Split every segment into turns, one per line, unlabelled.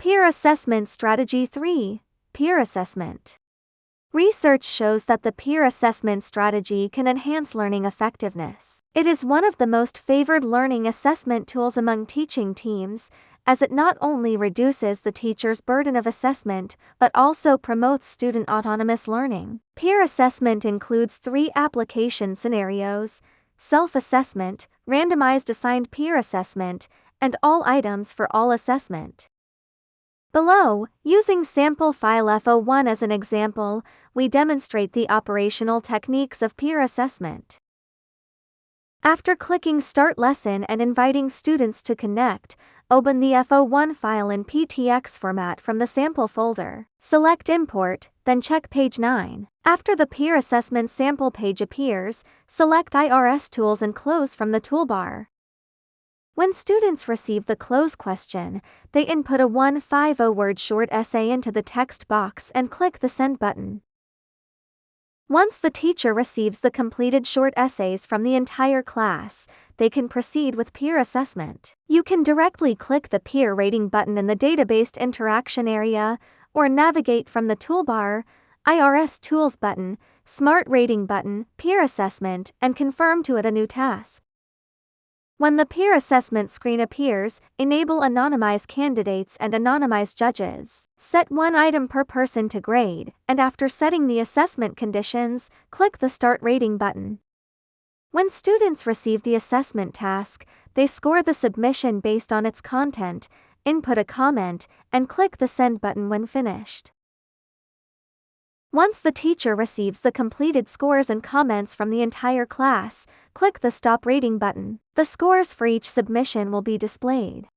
Peer Assessment Strategy 3. Peer Assessment. Research shows that the peer assessment strategy can enhance learning effectiveness. It is one of the most favored learning assessment tools among teaching teams, as it not only reduces the teacher's burden of assessment but also promotes student autonomous learning. Peer assessment includes 3 application scenarios: self-assessment, randomized assigned peer assessment, and all items for all assessment. Below, using sample file F01 as an example, we demonstrate the operational techniques of peer assessment. After clicking Start Lesson and inviting students to connect, open the F01 file in PTX format from the sample folder. Select Import, then check page 9. After the peer assessment sample page appears, select IRS Tools and close from the toolbar. When students receive the close question, they input a 150-word short essay into the text box and click the Send button. Once the teacher receives the completed short essays from the entire class, they can proceed with peer assessment. You can directly click the peer rating button in the database interaction area, or navigate from the toolbar, IRS Tools button, Smart Rating button, Peer Assessment, and confirm to it a new task. When the peer assessment screen appears, enable anonymize candidates and anonymize judges. Set 1 item per person to grade, and after setting the assessment conditions, click the Start Rating button. When students receive the assessment task, they score the submission based on its content, input a comment, and click the Send button when finished. Once the teacher receives the completed scores and comments from the entire class, click the Stop Rating button. The scores for each submission will be displayed.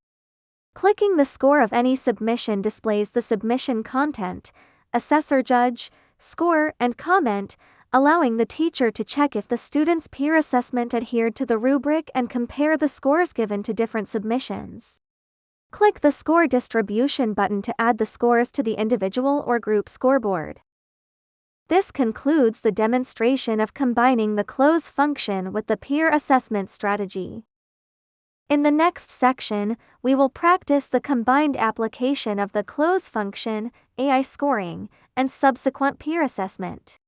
Clicking the score of any submission displays the submission content, assessor judge, score, and comment, allowing the teacher to check if the student's peer assessment adhered to the rubric and compare the scores given to different submissions. Click the Score Distribution button to add the scores to the individual or group scoreboard. This concludes the demonstration of combining the close function with the peer assessment strategy. In the next section, we will practice the combined application of the close function, AI scoring, and subsequent peer assessment.